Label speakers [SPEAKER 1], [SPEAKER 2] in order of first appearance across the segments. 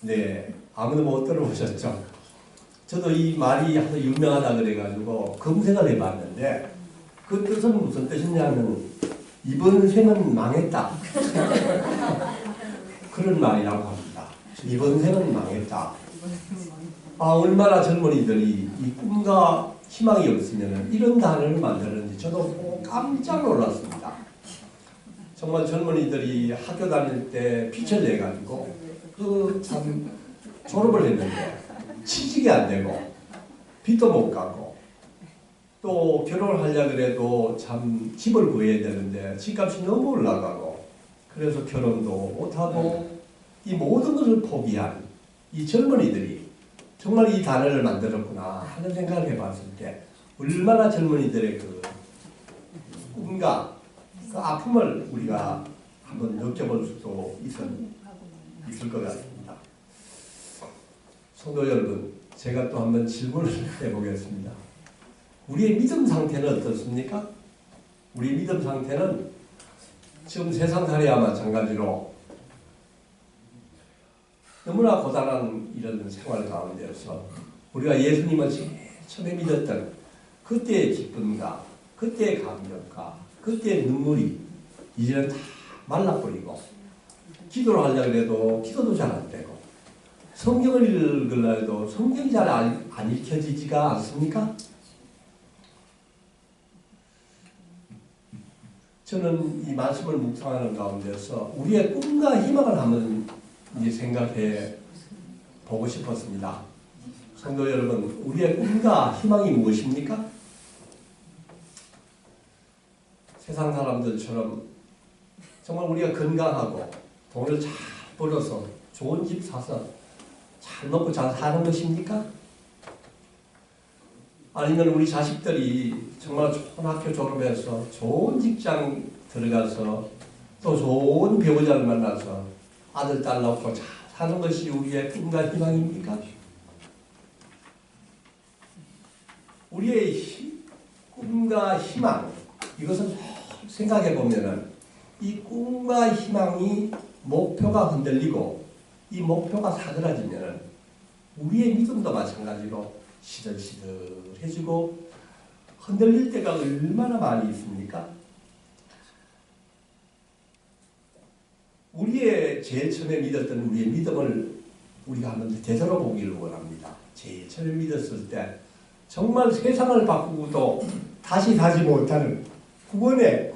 [SPEAKER 1] 네, 아무도 못 들어보셨죠? 저도 이 말이 아주 유명하다 그래가지고 검색을 해봤는데 그 뜻은 무슨 뜻이냐면 이번 생은 망했다 그런 말이라고 합니다. 이번 생은 망했다. 아, 얼마나 젊은이들이 이 꿈과 희망이 없으면 이런 단어를 만드는지 저도 깜짝 놀랐습니다. 정말 젊은이들이 학교 다닐 때 빛을 내가지고 그 참 졸업을 했는데 취직이 안 되고 빚도 못 갚고 또 결혼을 하려 그래도 참 집을 구해야 되는데 집값이 너무 올라가고 그래서 결혼도 못하고 이 모든 것을 포기한 이 젊은이들이 정말 이 단어를 만들었구나 하는 생각을 해봤을 때 얼마나 젊은이들의 그 꿈과 그 아픔을 우리가 한번 느껴볼 수도 있을 것 같습니다. 성도 여러분, 제가 또 한번 질문을 해보겠습니다. 우리의 믿음 상태는 어떻습니까? 우리 믿음 상태는 지금 세상살이와 마찬가지로 너무나 고단한 이런 생활 가운데서 우리가 예수님을 제일 처음에 믿었던 그때의 기쁨과 그때의 감격과 그때의 눈물이 이제는 다 말라버리고 기도를 하려고 해도 기도도 잘 안 되고 성경을 읽으려 해도 성경이 잘 안 읽혀지지가 않습니까? 저는 이 말씀을 묵상하는 가운데서 우리의 꿈과 희망을 한번 생각해 보고 싶었습니다. 성도 여러분, 우리의 꿈과 희망이 무엇입니까? 세상 사람들처럼 정말 우리가 건강하고 돈을 잘 벌어서 좋은 집 사서 잘 먹고 잘 사는 것입니까? 아니면 우리 자식들이 정말 좋은 학교 졸업해서 좋은 직장 들어가서 또 좋은 배우자를 만나서 아들, 딸 낳고 잘 사는 것이 우리의 꿈과 희망입니까? 우리의 꿈과 희망, 이것은 생각해 보면은 이 꿈과 희망이 목표가 흔들리고 이 목표가 사그라지면은 우리의 믿음도 마찬가지로 시들시들해지고 흔들릴 때가 얼마나 많이 있습니까? 우리의 제일 처음에 믿었던 우리의 믿음을 우리가 한번 되돌아보기를 원합니다. 제일 처음에 믿었을 때 정말 세상을 바꾸고도 다시 사지 못하는 구원의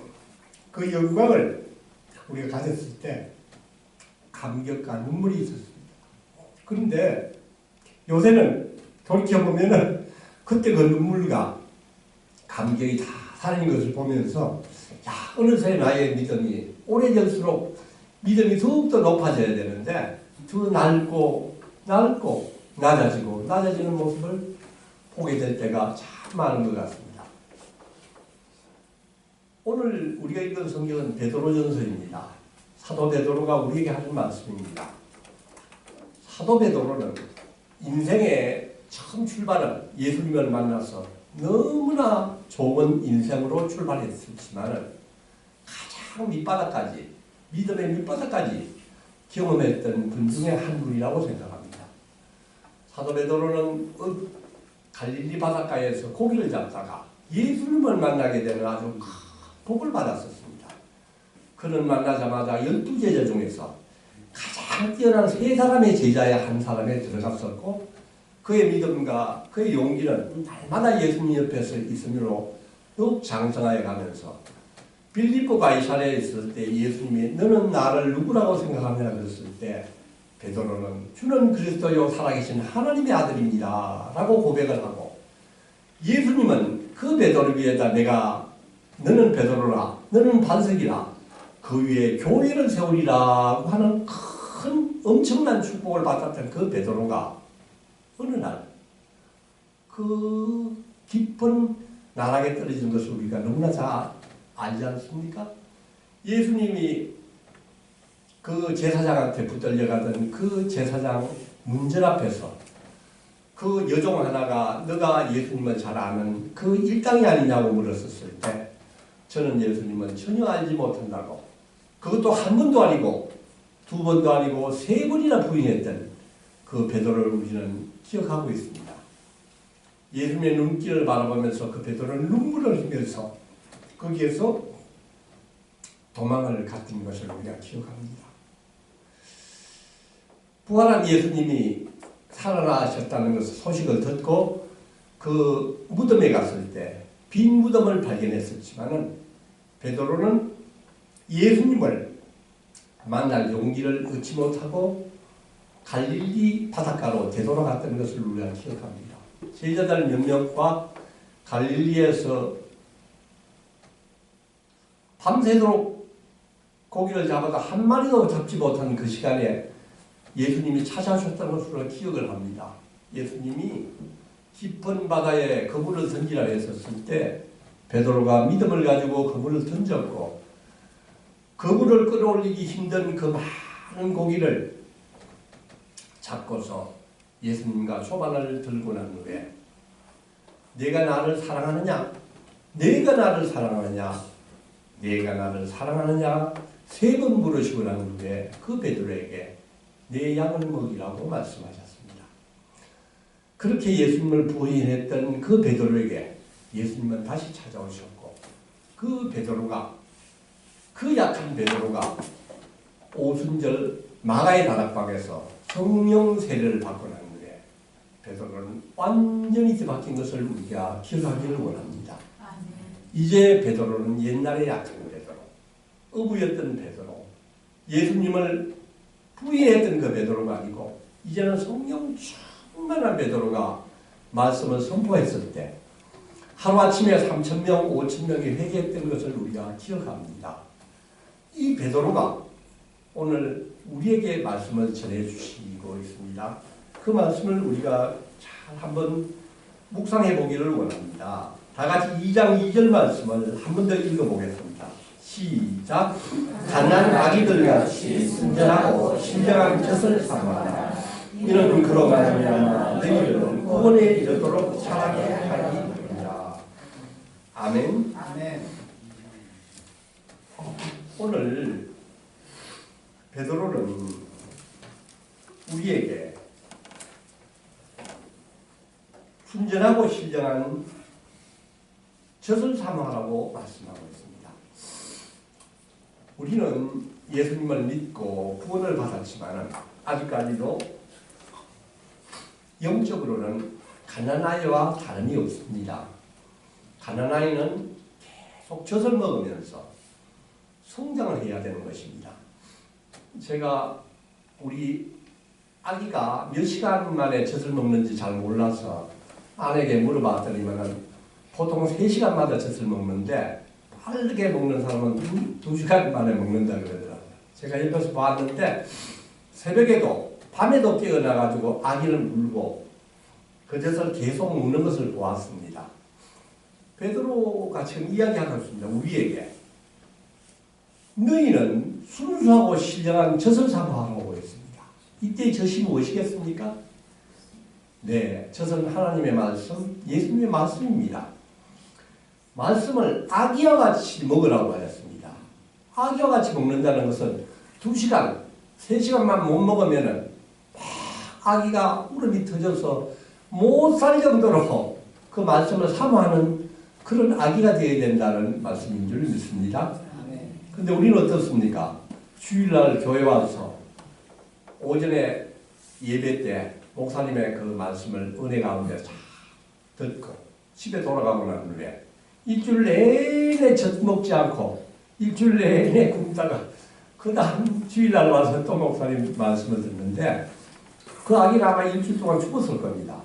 [SPEAKER 1] 그 영광을 우리가 가졌을 때 감격과 눈물이 있었습니다. 그런데 요새는 돌이켜보면은 그때 그 눈물과 감격이 다 사라진 것을 보면서 야, 어느새 나의 믿음이 오래될수록 믿음이 더욱더 높아져야 되는데 더 넓고 낮아지는 모습을 보게 될 때가 참 많은 것 같습니다. 오늘 우리가 읽은 성경은 베드로전서입니다. 사도 베드로가 우리에게 하는 말씀입니다. 사도 베드로는 인생의 처음 출발은 예수님을 만나서 너무나 좋은 인생으로 출발했지만 가장 밑바닥까지 믿음의 밑바닥까지 경험했던 분 중에 한 분이라고 생각합니다. 사도 베드로는 갈릴리 바닷가에서 고기를 잡다가 예수님을 만나게 되는 아주 큰 복을 받았었습니다. 그는 만나자마자 12제자 중에서 가장 뛰어난 3사람의 제자의 한 사람에 들어갔었고 그의 믿음과 그의 용기는 날마다 예수님 옆에서 있으므로 더욱 장성하여 가면서 빌립보 가이사랴에 있을 때 예수님이 너는 나를 누구라고 생각하느냐 그랬을 때 베드로는 주는 그리스도요 살아계신 하나님의 아들입니다 라고 고백을 하고 예수님은 그 베드로 위에다 너는 베드로라 너는 반석이라 그 위에 교회를 세우리라고 하는 큰 엄청난 축복을 받았던 그 베드로가 어느 날 그 깊은 나락에 떨어진 것을 우리가 너무나 잘 알지 않습니까? 예수님이 그 제사장한테 붙들려가던 그 제사장 문전 앞에서 그 여종 하나가 너가 예수님을 잘 아는 그 일당이 아니냐고 물었었을 때 저는 예수님은 전혀 알지 못한다고 그것도 한 번도 아니고 두 번도 아니고 3번이나 부인했던 그 베드로를 우리는 기억하고 있습니다. 예수님의 눈길을 바라보면서 그 베드로는 눈물을 흘리면서 거기에서 도망을 갔던 것을 우리가 기억합니다. 부활한 예수님이 살아나셨다는 것을 소식을 듣고 그 무덤에 갔을 때 빈 무덤을 발견했었지만은 베드로는 예수님을 만날 용기를 얻지 못하고 갈릴리 바닷가로 되돌아갔던 것을 우리가 기억합니다. 제자들 몇 명과 갈릴리에서 밤새도록 고기를 잡아도 한 마리도 잡지 못한 그 시간에 예수님이 찾아오셨다는 것으로 기억을 합니다. 예수님이 깊은 바다에 그물을 던지라 했었을 때 베드로가 믿음을 가지고 그물을 던졌고 그물을 끌어올리기 힘든 그 많은 고기를 잡고서 예수님과 소반을 들고 난 후에 내가 나를 사랑하느냐? 내가 나를 사랑하느냐? 내가 나를 사랑하느냐? 3번 물으시고 난 후에 그 베드로에게 내 양을 먹이라고 말씀하셨습니다. 그렇게 예수님을 부인했던 그 베드로에게 예수님은 다시 찾아오셨고 그 베드로가 그 약한 베드로가 오순절 마가의 다락방에서 성령 세례를 받고 난 후에 베드로는 완전히 뒤바뀐 것을 우리가 기억하기를 원합니다. 이제 베드로는 옛날에 약한 베드로, 어부였던 베드로, 예수님을 부인했던 그 베드로가 아니고 이제는 성령 충만한 베드로가 말씀을 선포했을 때 하루아침에 3,000명, 5,000명이 회개했던 것을 우리가 기억합니다. 이 베드로가 오늘 우리에게 말씀을 전해주시고 있습니다. 그 말씀을 우리가 잘 한번 묵상해 보기를 원합니다. 다 같이 2장 2절 말씀을 한 번 더 읽어보겠습니다. 시작. 갓난 아기들같이 순전하고 신령한 젖을 삼아라. 이는 그로 말미암아 너희를 구원에 이르도록 자라게 하리이다. 아멘. 오늘 베드로는 우리에게 순전하고 신령한 젖을 삼아라고 말씀하고 있습니다. 우리는 예수님을 믿고 구원을 받았지만 아직까지도 영적으로는 가난아이와 다름이 없습니다. 가난아이는 계속 젖을 먹으면서 성장을 해야 되는 것입니다. 제가 우리 아기가 몇 시간 만에 젖을 먹는지 잘 몰라서 아내에게 물어봤더니만 보통 3시간마다 젖을 먹는데 빠르게 먹는 사람은 2시간 만에 먹는다 그러더라고요. 제가 옆에서 봤는데 새벽에도 밤에도 깨어나가지고 아기를 물고 그 젖을 계속 먹는 것을 보았습니다. 베드로가 지금 이야기하고 있습니다. 우리에게 너희는 순수하고 신령한 젖을 삼아하고 있습니다. 이때 젖이 무엇이겠습니까? 네, 젖은 하나님의 말씀, 예수님의 말씀입니다. 말씀을 아기와 같이 먹으라고 하였습니다. 아기와 같이 먹는다는 것은 2시간, 3시간만 못 먹으면 아기가 울음이 터져서 못 살 정도로 그 말씀을 사모하는 그런 아기가 되어야 된다는 말씀인 줄 믿습니다. 근데 우리는 어떻습니까? 주일날 교회 와서 오전에 예배 때 목사님의 그 말씀을 은혜 가운데 잘 듣고 집에 돌아가고 난 후에 일주일 내내 젖 먹지 않고 일주일 내내 굶다가 그 다음 주일날 와서 또 목사님 말씀을 듣는데 그 아기가 아마 일주일 동안 죽었을 겁니다.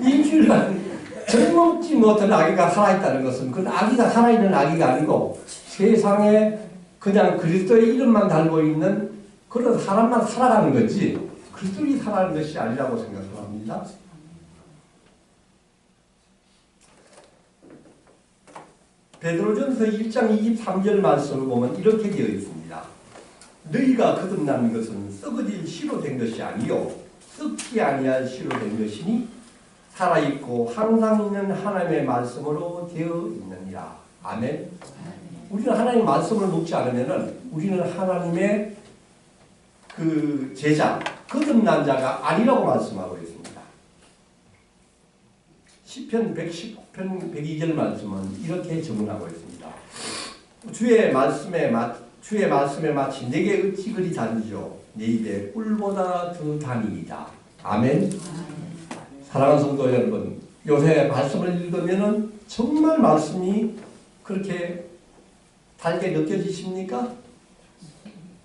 [SPEAKER 1] 일주일간 젖 먹지 못한 아기가 살아있다는 것은 그 아기가 살아있는 아기가 아니고 세상에 그냥 그리스도의 이름만 달고 있는 그런 사람만 살아가는 거지 그리스도인이 살아가는 것이 아니라고 생각을 합니다. 베드로전서 1장 23절 말씀을 보면 이렇게 되어 있습니다. 너희가 거듭난 것은 썩어질 씨로 된 것이 아니요 썩지 아니할 씨로 된 것이니 살아있고 항상 있는 하나님의 말씀으로 되어 있느니라. 아멘. 우리는 하나님의 말씀을 묵지 않으면 우리는 하나님의 그 제자, 거듭난 자가 아니라고 말씀하고 있습니다. 시편 119편 102절 말씀은 이렇게 증언하고 있습니다. 주의 말씀에 마치 내게 어찌 그리 단지요 내 입에 꿀보다 더 단이이다. 아멘. 사랑하는 성도 여러분, 요새 말씀을 읽으면은 정말 말씀이 그렇게 달게 느껴지십니까?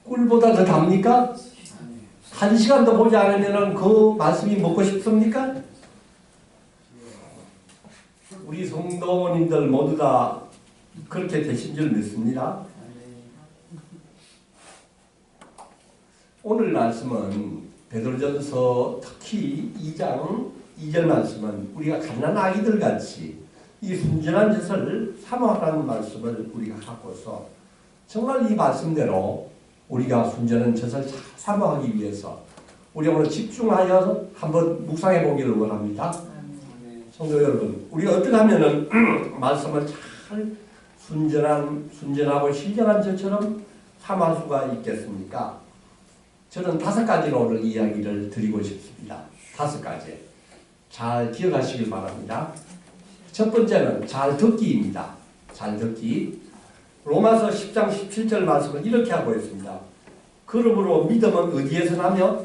[SPEAKER 1] 꿀보다 더 답니까? 한 시간도 보지 않으면 그 말씀이 먹고 싶습니까? 우리 성도님들 모두 다 그렇게 되신 줄 믿습니다. 오늘 말씀은 베드로전서 특히 2장 2절 말씀은 우리가 갓난 아기들 같이 이 순전한 젖을 사모하라는 말씀을 우리가 갖고서 정말 이 말씀대로 우리가 순전한 젖을 사모하기 위해서 우리 오늘 집중하여 한번 묵상해 보기를 원합니다. 성도 여러분, 우리가 어떻게 하면은 말씀을 잘 순전하고 신령한 젖처럼 사모할 수가 있겠습니까? 저는 5가지로 오늘 이야기를 드리고 싶습니다. 5가지. 잘 기억하시길 바랍니다. 첫 번째는 잘 듣기입니다. 잘 듣기. 로마서 10장 17절 말씀을 이렇게 하고 있습니다. 그러므로 믿음은 어디에서 나며?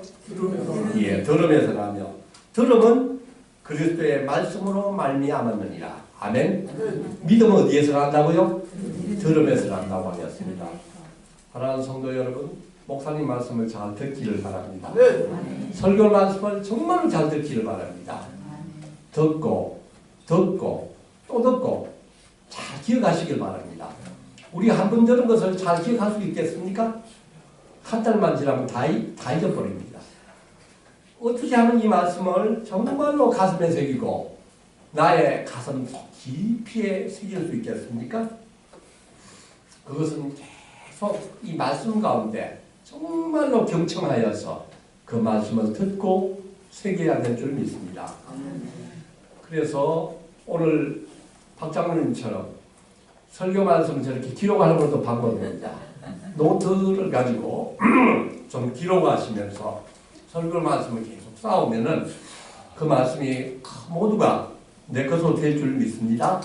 [SPEAKER 1] 예, 들음에서 나며. 들음은 그리스도의 말씀으로 말미암았느니라. 아멘. 믿음은 어디에서 난다고요? 들음에서 난다고 하셨습니다. 사랑하는 성도 여러분, 목사님 말씀을 잘 듣기를 바랍니다. 설교 말씀을 정말로 잘 듣기를 바랍니다. 듣고 또 듣고 잘 기억하시길 바랍니다. 우리 한 번 들은 것을 잘 기억할 수 있겠습니까? 한 달만 지나면 다 잊어버립니다. 어떻게 하면 이 말씀을 정말로 가슴에 새기고 나의 가슴 속 깊이에 새길 수 있겠습니까? 그것은 계속 이 말씀 가운데 정말로 경청하여서 그 말씀을 듣고 새겨야 될 줄 믿습니다. 그래서 오늘 박 장로님처럼 설교 말씀을 저렇게 기록하는 것도 방법입니다. 노트를 가지고 좀 기록하시면서 설교 말씀을 계속 쌓으면은 그 말씀이 모두가 내 것으로 될 줄 믿습니다.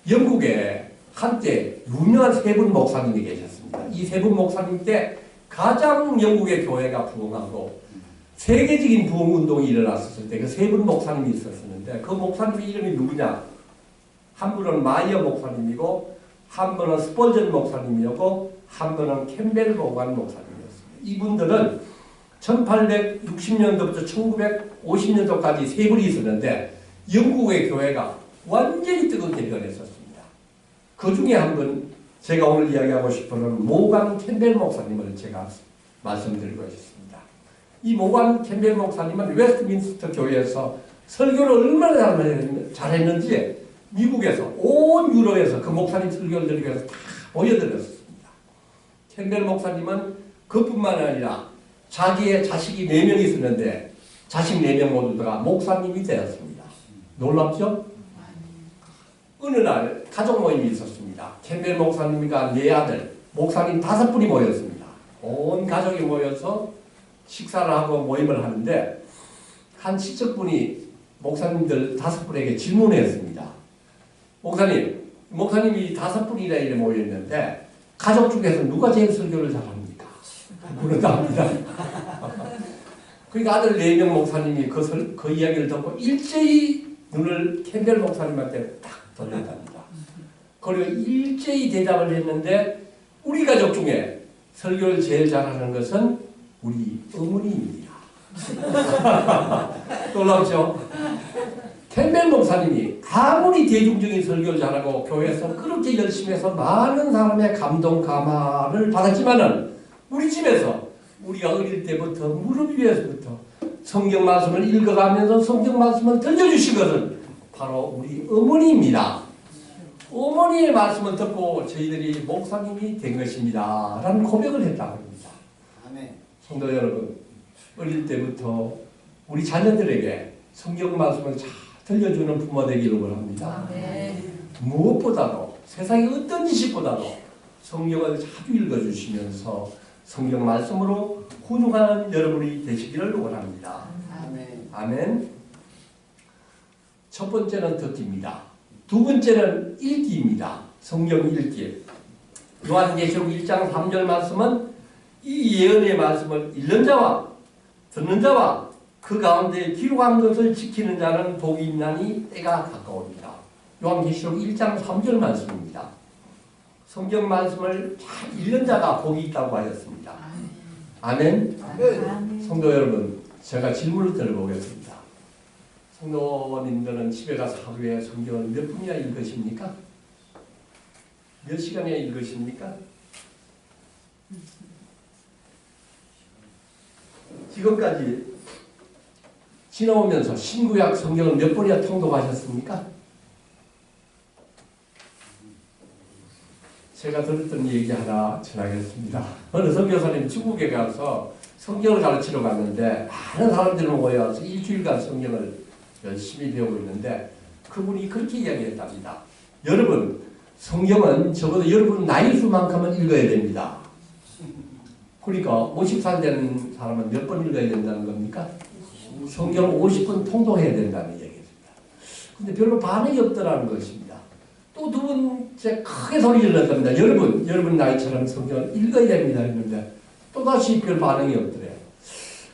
[SPEAKER 1] 영국에 한때 유명한 3분 목사님이 계셨습니다. 이 3분 목사님 때 가장 영국의 교회가 부흥하고 세계적인 부흥운동이 일어났을 때 그 3분 목사님이 있었는데 그 목사님의 이름이 누구냐? 한 분은 마이어 목사님이고 한 분은 스펄전 목사님이었고 한 분은 캠벨 로간 목사님이었습니다. 이분들은 1860년도부터 1950년도까지 3분이 있었는데 영국의 교회가 완전히 뜨겁게 변했었습니다. 그 중에 한 분 제가 오늘 이야기하고 싶은 모간 캠벨 목사님을 제가 말씀드리고 있습니다. 이 모간 캠벨 목사님은 웨스트민스터 교회에서 설교를 얼마나 잘했는지 미국에서 온 유럽에서 그 목사님 설교를 들기 위해서 다 모여들었습니다. 캠벨 목사님은 그뿐만 아니라 자기의 자식이 4명이 있었는데 자식 4명 모두가 목사님이 되었습니다. 놀랍죠? 어느 날 가족 모임이 있었습니다. 캠벨 목사님과 4아들, 목사님 5분이 모였습니다. 온 가족이 모여서 식사를 하고 모임을 하는데 한 친척분이 목사님들 5분에게 질문했습니다. 목사님이 5분이나 이래 모였는데 가족 중에서 누가 제일 설교를 잘합니까? 물었답니다. 그러니까 아들 4명 목사님이 그 이야기를 듣고 일제히 눈을 캠벨 목사님한테 딱 돌렸답니다. 그리고 일제히 대답을 했는데 우리 가족 중에 설교를 제일 잘하는 것은 우리 어머니입니다. 놀랍죠? 캠벨 목사님이 아무리 대중적인 설교를 잘하고 교회에서 그렇게 열심히 해서 많은 사람의 감동 감화를 받았지만은 우리 집에서 우리가 어릴 때부터 무릎 위에서부터 성경 말씀을 읽어가면서 성경 말씀을 들려주신 것은 바로 우리 어머니입니다. 어머니의 말씀을 듣고 저희들이 목사님이 된 것입니다. 라는 고백을 했다고 합니다. 성도 여러분, 어릴 때부터 우리 자녀들에게 성경 말씀을 잘 들려주는 부모 되기를 원합니다. 무엇보다도 세상의 어떤 지식보다도 성경을 자주 읽어주시면서 성경 말씀으로 훌륭한 여러분이 되시기를 원합니다.
[SPEAKER 2] 아멘.
[SPEAKER 1] 아멘. 첫 번째는 듣기입니다. 두 번째는 읽기입니다. 성경 읽기. 요한계시록 1장 3절 말씀은 이 예언의 말씀을 읽는 자와 듣는 자와 그 가운데 기록한 것을 지키는 자는 복이 있나니 때가 가까웁니다. 요한계시록 1장 3절 말씀입니다. 성경 말씀을 잘 읽는 자가 복이 있다고 하였습니다. 아멘.
[SPEAKER 2] 아멘.
[SPEAKER 1] 성도 여러분, 제가 질문을 드려보겠습니다. 성도님들은 집에 가서 하루에 성경을 몇 분이나 읽으십니까? 몇 시간에 읽으십니까? 지금까지 지나오면서 신구약 성경을 몇 번이나 통독하셨습니까? 제가 들었던 얘기 하나 전하겠습니다. 어느 선교사님 중국에 가서 성경을 가르치러 갔는데 많은 사람들이 모여서 일주일간 성경을 열심히 배우고 있는데 그분이 그렇게 이야기했답니다. 여러분, 성경은 적어도 여러분 나이 수만큼은 읽어야 됩니다. 그러니까 50살 된 사람은 몇 번 읽어야 된다는 겁니까? 성경을 50번 통독해야 된다는 얘기입니다. 근데 별로 반응이 없더라는 것입니다. 또 두 번째 크게 소리를 냈답니다. 여러분 나이처럼 성경을 읽어야 됩니다. 했는데 또다시 별 반응이 없더래요.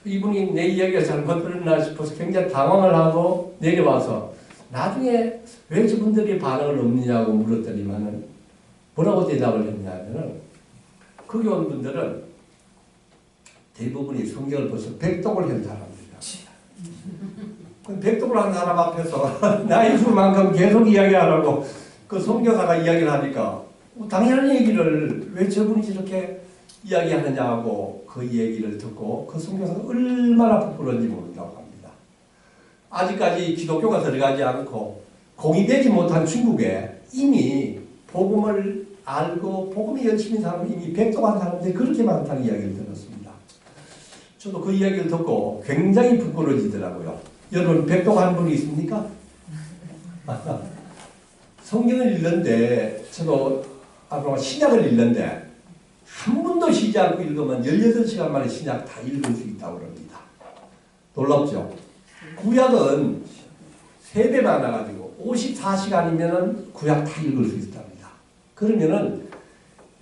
[SPEAKER 1] 이분이 내 이야기가 잘못 들었나 싶어서 굉장히 당황을 하고 내려와서 나중에 왜 저분들이 반응을 없느냐고 물었더니만은 뭐라고 대답을 했냐면은 거기 온 분들은 대부분이 성경을 벌써 백독을 한 사람들이다. 백독을 한 사람 앞에서 나이 수만큼 계속 이야기하라고 그 선교사가 이야기를 하니까 당연한 얘기를 왜 저분이 저렇게 이야기하느냐고 그 얘기를 듣고 그 선교사가 얼마나 부끄러운지 모른다고 합니다. 아직까지 기독교가 들어가지 않고 공의되지 못한 중국에 이미 복음을 알고 복음이 열심히 사는 이미 백독한 사람들이 그렇게 많다는 이야기를 들었습니다. 저도 그 이야기를 듣고 굉장히 부끄러워지더라고요. 여러분 백독한 분이 있습니까? 성경을 읽는데 저도 신약을 읽는데 한 번도 쉬지 않고 읽으면 18시간 만에 신약 다 읽을 수 있다고 합니다. 놀랍죠? 구약은 3배 많아가지고 54시간이면 구약 다 읽을 수 있답니다. 그러면은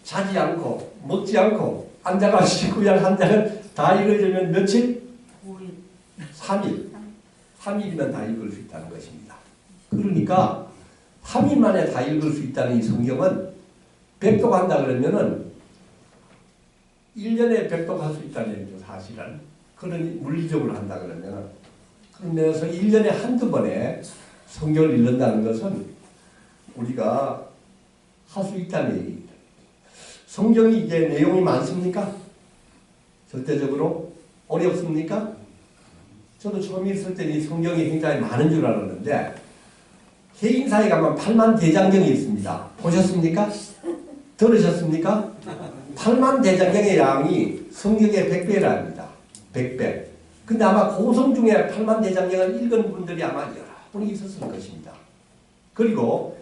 [SPEAKER 1] 자지 않고 먹지 않고 앉아가지고 구약 한 장을 다 읽으려면 며칠? 3일. 3일이면 다 읽을 수 있다는 것입니다. 그러니까 3일 만에 다 읽을 수 있다는 이 성경은 백독한다 그러면은 1년에 백독할 수 있다는 얘기죠, 사실은. 그런 물리적으로 한다 그러면은. 그러면서 1년에 한두 번에 성경을 읽는다는 것은 우리가 할 수 있다는 얘기입니다. 성경이 이제 내용이 많습니까? 절대적으로 어렵습니까? 저도 처음 있을 때는 성경이 굉장히 많은 줄 알았는데 개인사에 가면 8만 대장경이 있습니다. 보셨습니까? 들으셨습니까? 8만 대장경의 양이 성경의 100배랍니다. 100배. 근데 아마 고성 중에 8만 대장경을 읽은 분들이 아마 여러 분이 있었을 것입니다. 그리고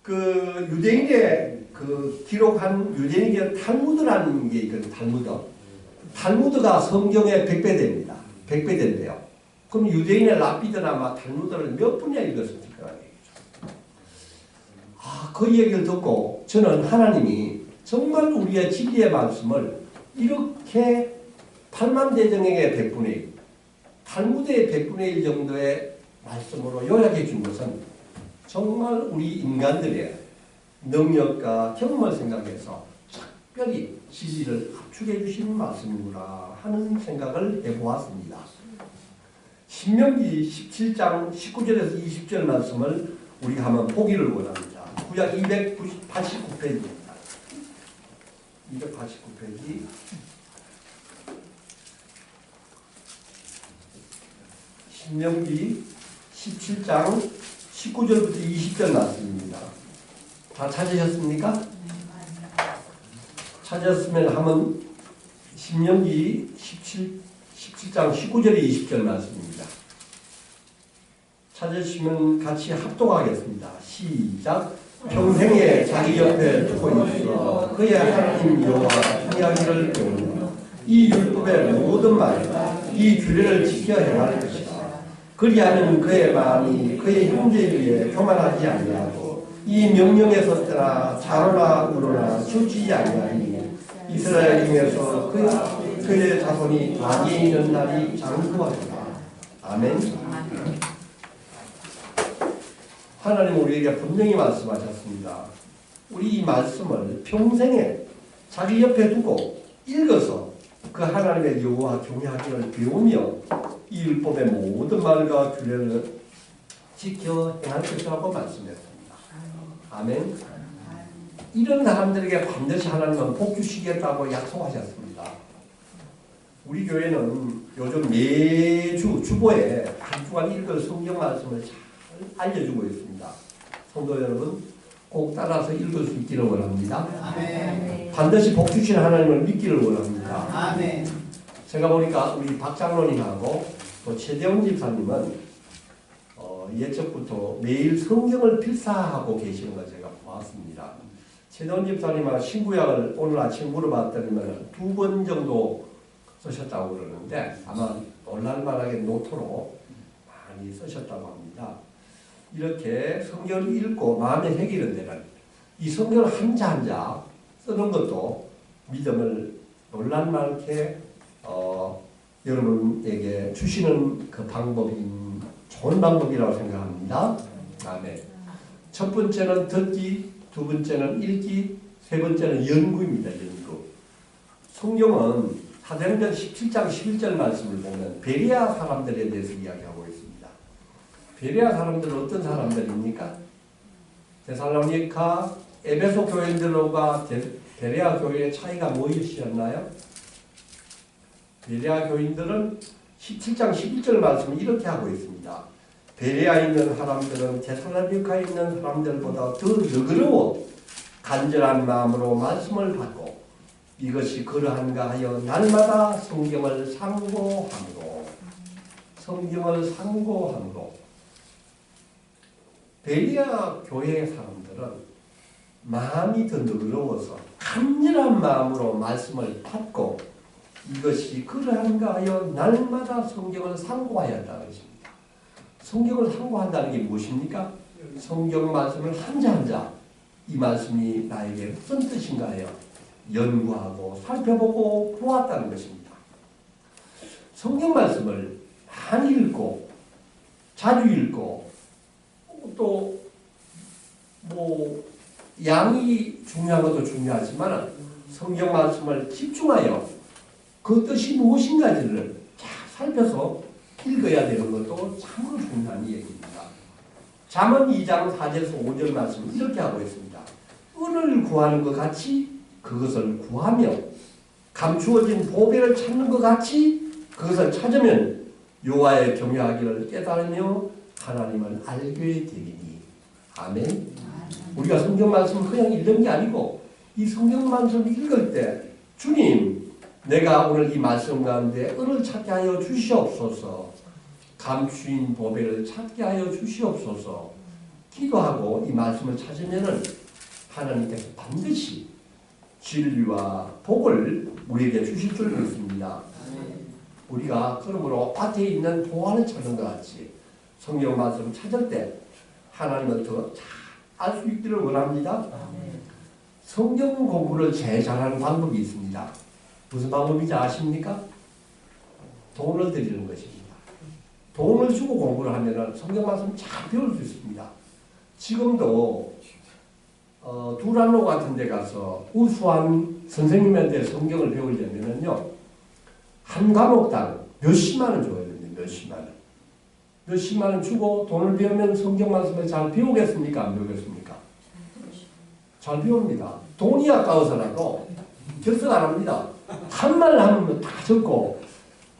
[SPEAKER 1] 그 유대인의 그 기록한 유대인의 탈무드라는 게 있거든요. 탈무드. 탈무드가 성경의 100배 됩니다. 100배 된대요. 그럼 유대인의 랍비드나 탈무드를 몇 분이나 읽었습니까? 그 얘기를 듣고 저는 하나님이 정말 우리의 진리의 말씀을 이렇게 8만 대장경의 100분의 1, 탈무드의 100분의 1 정도의 말씀으로 요약해 준 것은 정말 우리 인간들의 능력과 경험을 생각해서 특별히 진리를 합축해 주시는 말씀이구나 하는 생각을 해보았습니다. 신명기 17장 19절에서 20절 말씀을 우리가 한번 보기를 원합니다. 구약 289페이지입니다. 289페이지. 신명기 17장 19절부터 20절 말씀입니다. 다 찾으셨습니까? 찾았으면 한번 신명기 17장 19절에 20절 말씀입니다. 찾으시면 같이 합독하겠습니다. 시작. 평생에 자기 옆에 두고 있어 그의 하나님 여호와 이야기를 배우며 이 율법의 모든 말, 이 규례를 지켜 행할 것이다. 그리하면 그의 마음이 그의 형제 위에 교만하지 아니하고 이 명령에서 떠나 좌로나 우로나 치우치지 아니하니 이스라엘 중에서 그의 자손이 많이 있는 날이 장수하리라. 아멘. 하나님 우리에게 분명히 말씀하셨습니다. 우리 이 말씀을 평생에 자기 옆에 두고 읽어서 그 하나님의 여호와 경외하기를 배우며 이 율법의 모든 말과 규례를 지켜 행할 것이라고 말씀했습니다. 아멘. 이런 사람들에게 반드시 하나님은 복 주시겠다고 약속하셨습니다. 우리 교회는 요즘 매주 주보에 한 주간 읽을 성경 말씀을 잘 알려주고 있습니다. 성도 여러분 꼭 따라서 읽을 수 있기를 원합니다. 아멘. 반드시 복 주신 하나님을 믿기를 원합니다. 아멘. 제가 보니까 우리 박 장로님하고 또 최대원 집사님은 예적부터 매일 성경을 필사하고 계시는 걸 제가 보았습니다. 최대원 집사님은 신구약을 오늘 아침 물어봤더니만 2번 정도 쓰셨다고 그러는데 아마 놀랄만하게 노트로 많이 쓰셨다고 합니다. 이렇게 성경을 읽고 마음에 새기는 데는 이 성경을 한자 한자 쓰는 것도 믿음을 놀랄만하게 여러분에게 주시는 그 방법인 좋은 방법이라고 생각합니다. 아멘. 첫 번째는 듣기, 두 번째는 읽기, 세 번째는 연구입니다. 연구. 성경은 사도행전 17장 11절 말씀을 보면 베레아 사람들에 대해서 이야기하고 있습니다. 베레아 사람들은 어떤 사람들입니까? 데살로니가, 에베소 교인들과 베레아 교인의 차이가 무엇이었나요? 베레아 교인들은 17장 11절 말씀을 이렇게 하고 있습니다. 베레아에 있는 사람들은 데살로니가에 있는 사람들보다 더 너그러워 간절한 마음으로 말씀을 받고 이것이 그러한가 하여 날마다 성경을 상고함으로 베레아 교회의 사람들은 마음이 더 너그러워서 간절한 마음으로 말씀을 받고 이것이 그러한가 하여 날마다 성경을 상고하였다는 것입니다. 성경을 상고한다는 게 무엇입니까? 성경 말씀을 한자 한자 이 말씀이 나에게 무슨 뜻인가 하여 연구하고 살펴보고 보았다는 것입니다. 성경 말씀을 많이 읽고 자주 읽고 또 양이 중요한 것도 중요하지만 성경 말씀을 집중하여 그 뜻이 무엇인가를 잘 살펴서 읽어야 되는 것도 참으로 중요한 얘기입니다. 잠언 2장 4절에서 5절 말씀 이렇게 하고 있습니다. 은을 구하는 것 같이 그것을 구하며 감추어진 보배를 찾는 것 같이 그것을 찾으면 여호와의 경외하기를 깨달으며 하나님을 알게 되리니. 아멘. 우리가 성경 말씀을 그냥 읽는 게 아니고 이 성경 말씀을 읽을 때 주님 내가 오늘 이 말씀 가운데 은을 찾게 하여 주시옵소서, 감추인 보배를 찾게 하여 주시옵소서 기도하고 이 말씀을 찾으면은 하나님께서 반드시 진리와 복을 우리에게 주실 줄 믿습니다. 우리가 그러므로 밭에 있는 보화를 찾는 것 같이 성경 말씀을 찾을 때 하나님을 더 잘 알 수 있기를 원합니다. 성경 공부를 제일 잘하는 방법이 있습니다. 무슨 방법인지 아십니까? 돈을 드리는 것입니다. 돈을 주고 공부를 하면 성경 말씀 잘 배울 수 있습니다. 지금도 두란노 같은 데 가서 우수한 선생님한테 성경을 배우려면요 한 과목당 몇십만 원 줘야 됩니다. 몇십만 원. 몇십만 원 주고 돈을 배우면 성경 말씀을 잘 배우겠습니까? 안 배우겠습니까? 잘 배웁니다. 돈이 아까워서라도 결석 안 합니다. 한 말 하면 다 적고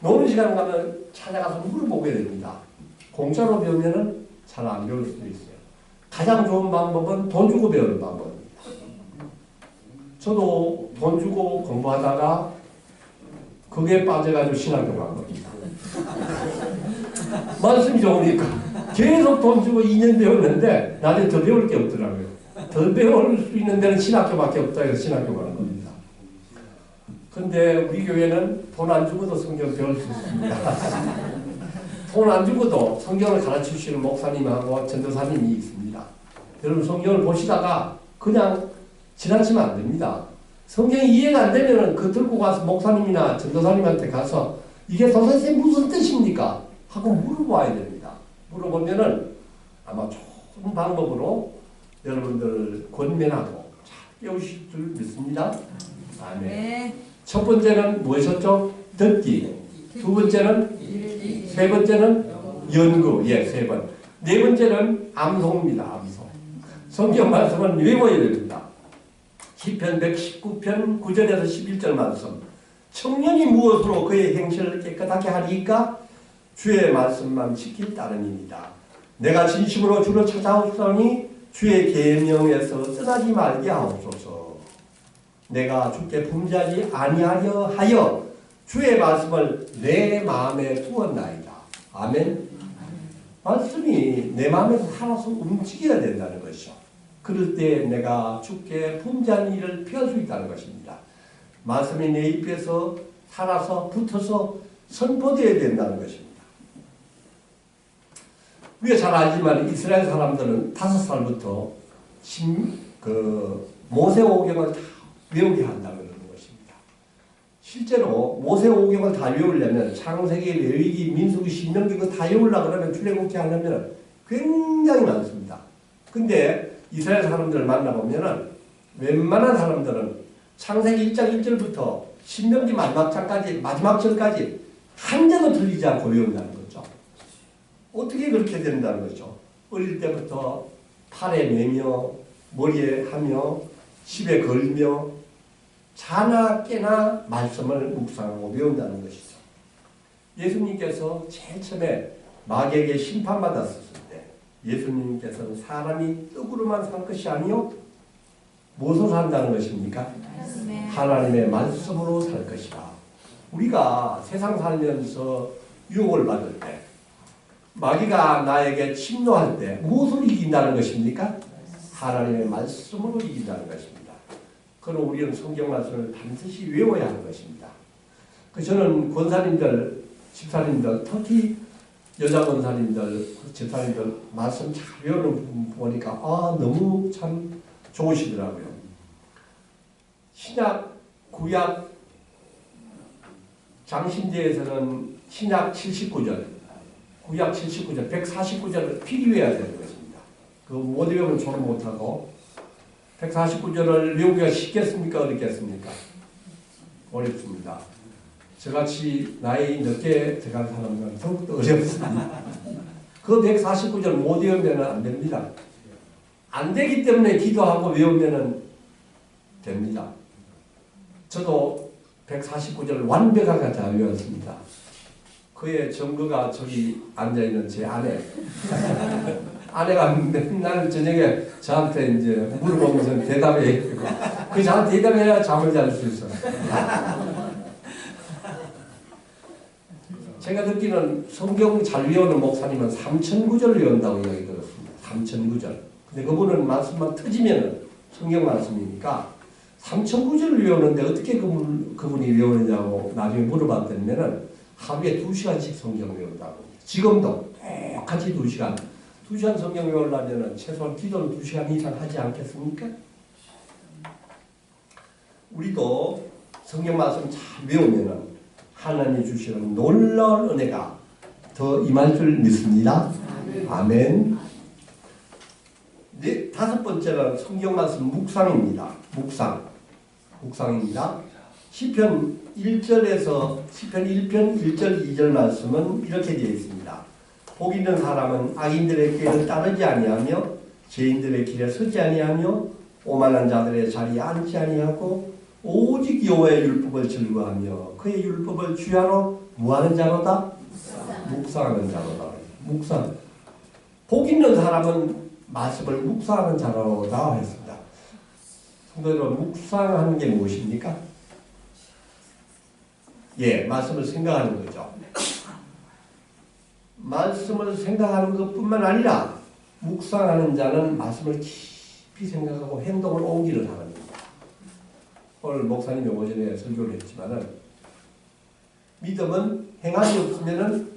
[SPEAKER 1] 노는 시간 가면 찾아가서 물어보게 됩니다. 공짜로 배우면 잘 안 배울 수도 있어요. 가장 좋은 방법은 돈 주고 배우는 방법입니다. 저도 돈 주고 공부하다가 그게 빠져가지고 신학교 간 겁니다. 말씀이 좋으니까 계속 돈 주고 2년 배웠는데 나중에 더 배울 게 없더라고요. 더 배울 수 있는 데는 신학교밖에 없다 해서 신학교 가는 겁니다. 근데 우리 교회는 돈 안 주고도 성경 배울 수 있습니다. 돈 안 주고도 성경을 가르치시는 목사님하고 전도사님이 있습니다. 여러분 성경을 보시다가 그냥 지나치면 안 됩니다. 성경이 이해가 안 되면 그 들고 가서 목사님이나 전도사님한테 가서 이게 도대체 무슨 뜻입니까? 하고 물어봐야 됩니다. 물어보면은 아마 좋은 방법으로 여러분들 권면하고 잘 배우실 줄 믿습니다. 아멘. 네. 첫 번째는 무엇이었죠? 듣기. 두 번째는 세 번째는 연구. 예, 세 번. 네 번째는 암송입니다. 암송. 성경 말씀은 외워야 됩니다. 시편 119편 9절에서 11절 말씀. 청년이 무엇으로 그의 행실을 깨끗하게 하리까? 주의 말씀만 지킬 따름입니다. 내가 진심으로 주를 찾아오더니 주의 계명에서 떠나지 말게 하옵소서. 내가 주께 범죄하지 아니하려 하여 주의 말씀을 내 마음에 두었나이다. 아멘. 말씀이 내 마음에서 살아서 움직여야 된다는 것이죠. 그럴 때 내가 주께 범죄한 일을 피할 수 있다는 것입니다. 말씀이 내 입에서 살아서 붙어서 선포되어야 된다는 것입니다. 우리가 잘 알지만 이스라엘 사람들은 5살부터 모세오경을 다 외우게 한다는 것입니다. 실제로 모세오경을 다 외우려면 창세기, 레위기, 민수기, 신명기 그거 다 외우려고 그러면 출애굽기 하려면 굉장히 많습니다. 근데 이스라엘 사람들을 만나보면은 웬만한 사람들은 창세기 1장 1절부터 신명기 마지막 절까지 한 절도 틀리지 않고 외운다는 거죠. 어떻게 그렇게 된다는 거죠? 어릴 때부터 팔에 매며 머리에 하며 집에 걸며 자나 깨나 말씀을 묵상하고 외운다는 것이죠. 예수님께서 제일 처음에 마귀에게 심판받았을 때 예수님께서는 사람이 떡으로만 살 것이 아니요 무엇으로 산다는 것입니까? 하나님의 말씀으로 살 것이다. 우리가 세상 살면서 유혹을 받을 때 마귀가 나에게 침노할 때 무엇으로 이긴다는 것입니까? 하나님의 말씀으로 이긴다는 것입니다. 그럼 우리는 성경 말씀을 반드시 외워야 하는 것입니다. 저는 권사님들, 집사님들, 특히 여자 권사님들, 집사님들 말씀 잘 외우는 부분 보니까 너무 참 좋으시더라고요. 신약, 구약, 장신제에서는 신약 79절, 구약 79절, 149절을 필히 외워야 되는 것입니다. 그거 못 외우면 졸업 못하고 149절을 외우기가 쉽겠습니까? 어렵겠습니까? 어렵습니다. 저같이 나이 늦게 들어간 사람은 더욱더 어렵습니다. 그 149절 못 외우면 안 됩니다. 안 되기 때문에 기도하고 외우면 됩니다. 저도 149절을 완벽하게 다 외웠습니다. 그의 증거가 저기 앉아있는 제 아내. 아내가 맨날 저녁에 저한테 이제 물어보면서 대답해. 그 저한테 대답해야 잠을 잘 수 있어요. 제가 듣기는 성경 잘 외우는 목사님은 3,009절 외운다고 이야기 들었습니다. 3,009절. 근데 그분은 말씀만 터지면 성경 말씀이니까 3,009절을 외우는데 어떻게 그분이 외우느냐고 나중에 물어봤더니는 하루에 2시간씩 성경 외운다고. 지금도 똑같이 2시간. 2시간 성경 외우려면 최소한 기도는 2시간 이상 하지 않겠습니까? 우리도 성경 말씀 잘 외우면 하나님이 주시는 놀라운 은혜가 더 임할 줄 믿습니다. 아멘. 네, 5번째는 성경 말씀 묵상입니다. 묵상입니다. 시편 1절에서 시편 1편 1절 2절 말씀은 이렇게 되어 있습니다. 복 있는 사람은 악인들의 길을 따르지 아니하며 죄인들의 길에 서지 아니하며 오만한 자들의 자리에 앉지 아니하고 오직 여호와의 율법을 즐거워하며 그의 율법을 주야로 무하는 자로다? 묵상하는 자로다. 묵상. 복 있는 사람은 말씀을 묵상하는 자로다 했습니다. 성도 여러분, 묵상하는 게 무엇입니까? 예, 말씀을 생각하는 거죠. 말씀을 생각하는 것뿐만 아니라 묵상하는 자는 말씀을 깊이 생각하고 행동을 옮기는 사람입니다. 오늘 목사님이 오전에 설교를 했지만은 믿음은 행함이 없으면은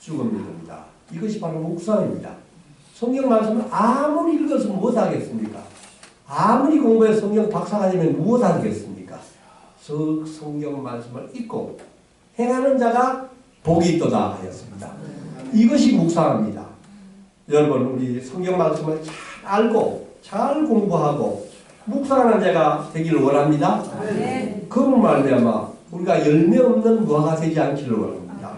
[SPEAKER 1] 죽은 믿음이다. 이것이 바로 묵상입니다. 성경 말씀을 아무리 읽어서 무엇하겠습니까? 아무리 공부해서 성경 박사가 되면 무엇하겠습니까? 성경 말씀을 읽고 행하는 자가 복이 있도다 하였습니다. 이것이 묵상입니다. 여러분 우리 성경 말씀을 잘 알고 잘 공부하고 묵상하는 자가 되기를 원합니다. 네. 그로 말미암아 우리가 열매 없는 무화가 되지 않기를 원합니다.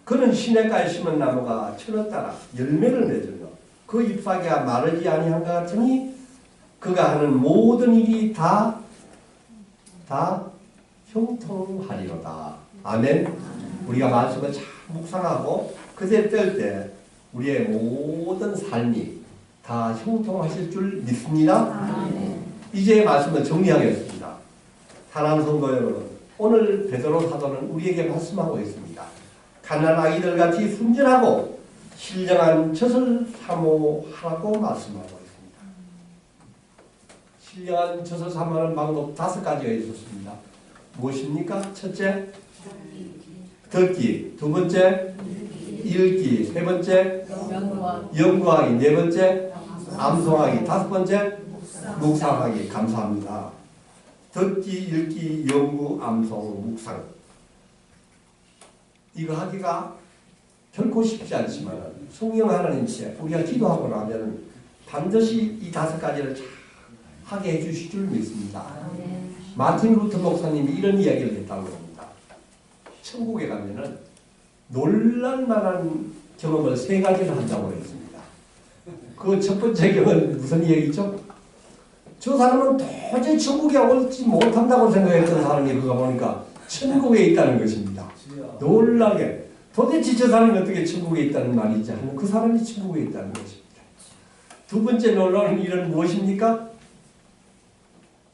[SPEAKER 1] 그는 시냇가에 심은 나무가 천을 따라 열매를 맺으며 그 잎사귀가 마르지 아니한 것 같으니 그가 하는 모든 일이 다 형통하리로다. 아멘. 우리가 말씀을 잘 묵상하고 그대 뗄 때 우리의 모든 삶이 다 형통하실 줄 믿습니다. 아멘. 이제 말씀을 정리하겠습니다. 사랑하는 성도 여러분, 오늘 베드로 사도는 우리에게 말씀하고 있습니다. 갓난 아기들 같이 순전하고 신령한 젖을 사모하라고 말씀하고 있습니다. 신령한 젖을 사모하는 방법 5가지가 있었습니다. 무엇입니까? 첫째, 듣기. 두 번째, 읽기. 세 번째, 연구하기. 네 번째, 암송하기. 5번째, 묵상하기. 감사합니다. 듣기, 읽기, 연구, 암송, 묵상. 이거 하기가 결코 쉽지 않지만 성령 하나님께 우리가 기도하고 나면 반드시 이 5가지를 잘 하게 해주실 줄 믿습니다. 마틴 루터 목사님이 이런 이야기를 했다고 합니다. 천국에 가면은 놀랄만한 경험을 3가지를 한다고 했습니다. 그 첫 번째 경험은 무슨 얘기죠? 저 사람은 도저히 천국에 올지 못한다고 생각했던 사람이 그가 보니까 천국에 있다는 것입니다. 놀라게 도대체 저 사람이 어떻게 천국에 있다는 말이지 하면 그 사람이 천국에 있다는 것입니다. 두 번째 놀라운 일은 무엇입니까?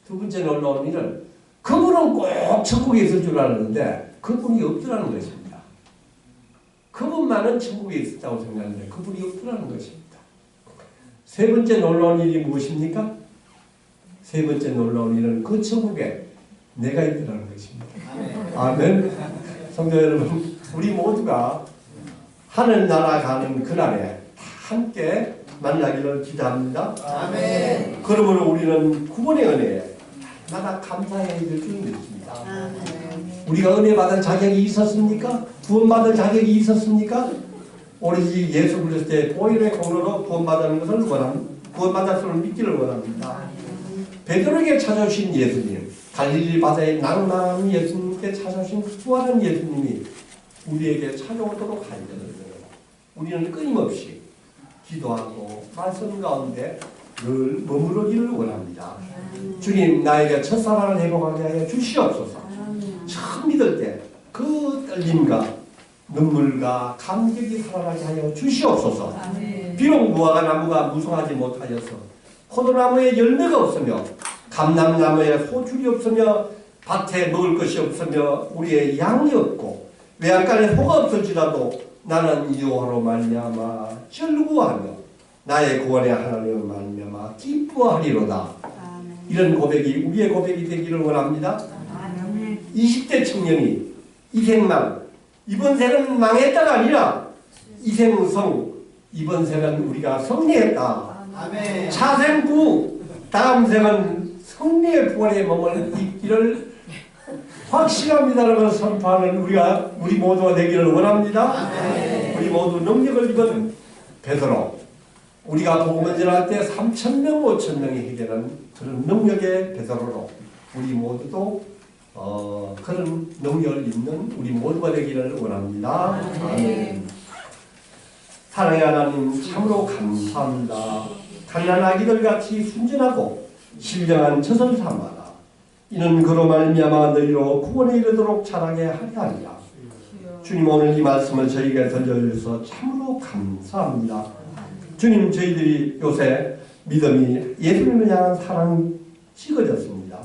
[SPEAKER 1] 두 번째 놀라운 일은 그분은 꼭 천국에 있을 줄 알았는데 그분이 없더라는 것입니다. 그분만은 천국에 있었다고 생각하는데 그분이 없더라는 것입니다. 세 번째 놀라운 일이 무엇입니까? 세 번째 놀라운 일은 그 천국에 내가 있더라는 것입니다. 아멘. 성도 여러분, 우리 모두가 하늘나라 가는 그날에 함께 만나기를 기대합니다. 아멘. 그러므로 우리는 구원의 은혜에 날마다 감사해야 될 줄 믿습니다. 아멘. 우리가 은혜 받을 자격이 있었습니까? 구원받을 자격이 있었습니까? 오로지 예수 그리스도의 보혈의 공로로 구원받는 것을 구원받았음을 믿기를 원합니다. 베드로에게 찾아오신 예수님, 갈릴리 바다의 낭만한 예수님께 찾아오신 부활한 예수님이 우리에게 찾아오도록 하여는 우리는 끊임없이 기도하고 말씀 가운데 늘 머무르기를 원합니다. 주님, 나에게 첫사랑을 회복하게 하여 주시옵소서. 처음 믿을 때 그 떨림과 눈물과 감격이 살아나게 하여 주시옵소서. 비록 무화과 나무가 무성하지 못하여서 포도나무에 열매가 없으며 감람나무에 소출이 없으며 밭에 먹을 것이 없으며 우리의 양이 없고 외양간에 소가 없을지라도 나는 여호와로 말미암아 즐거워하며 나의 구원의 하나님을 말미암아 기뻐하리로다. 이런 고백이 우리의 고백이 되기를 원합니다. 20대 청년이 이생망, 이번 생은 망했다가 아니라 이생성, 이번 생은 우리가 승리했다. 아멘. 차생구, 다음 생은 승리의 부활의 몸을 입기를 확실합니다라고 선포하는 우리 모두가 되기를 원합니다. 아멘. 우리 모두 능력을 입은 베드로, 우리가 복음을 전할 때 3,000명, 5,000명이 해결한 그런 능력의 베드로로 우리 모두도 그런 능력을 입는 우리 모두가 되기를 원합니다. 아멘. 사랑의 하나님 참으로 감사합니다. 갓난 아기들 같이 순전하고 신령한 젖을 삼아라. 이는 그로 말미암아 너희로 구원에 이르도록 자라게 하려 하리라. 주님, 오늘 이 말씀을 저희에게 들려주셔서 참으로 감사합니다. 주님, 저희들이 요새 믿음이 예수님을 향한 사랑이 식어졌습니다.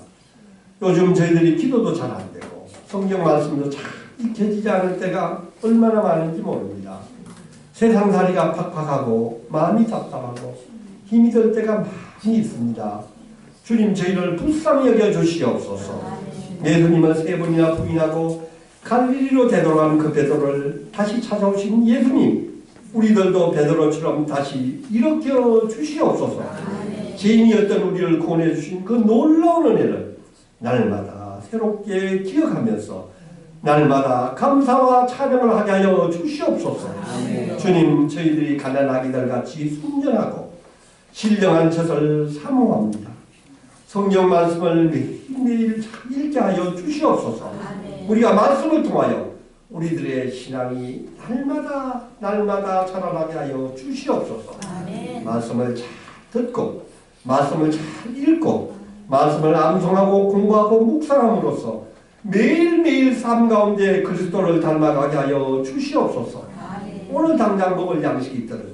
[SPEAKER 1] 요즘 저희들이 기도도 잘 안 되고 성경 말씀도 잘 익혀지지 않을 때가 얼마나 많은지 모릅니다. 세상살이가 팍팍하고 마음이 답답하고 힘이 들 때가 많이 있습니다. 주님 저희를 불쌍히 여겨 주시옵소서. 예수님은 3번이나 부인하고 갈릴리로 되돌아간 그 베드로를 다시 찾아오신 예수님, 우리들도 베드로처럼 다시 일으켜 주시옵소서. 죄인이었던 우리를 구원해 주신 그 놀라운 은혜를 날마다 새롭게 기억하면서 날마다 감사와 찬양을 하게 하여 주시옵소서. 주님, 저희들이 가난아기들 같이 순전하고 신령한 젖을 사모합니다. 성경 말씀을 매일매일 읽게 하여 주시옵소서. 우리가 말씀을 통하여 우리들의 신앙이 날마다 자라나게 하여 주시옵소서. 말씀을 잘 듣고 말씀을 잘 읽고 말씀을 암송하고 공부하고 묵상함으로써 매일매일 삶 가운데 그리스도를 닮아가게 하여 주시옵소서. 오늘 당장 먹을 양식이 있더라도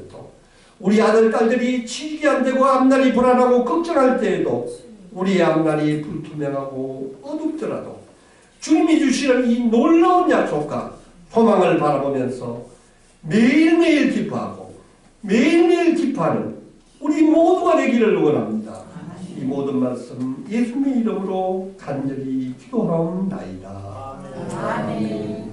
[SPEAKER 1] 우리 아들 딸들이 취직이 안 되고 앞날이 불안하고 걱정할 때에도 우리의 앞날이 불투명하고 어둡더라도 주님이 주시는 이 놀라운 약속과 소망을 바라보면서 매일매일 기뻐하고 매일매일 기뻐하는 우리 모두가 되기를 원합니다. 이 모든 말씀 예수님의 이름으로 간절히 기도하옵나이다. 아멘.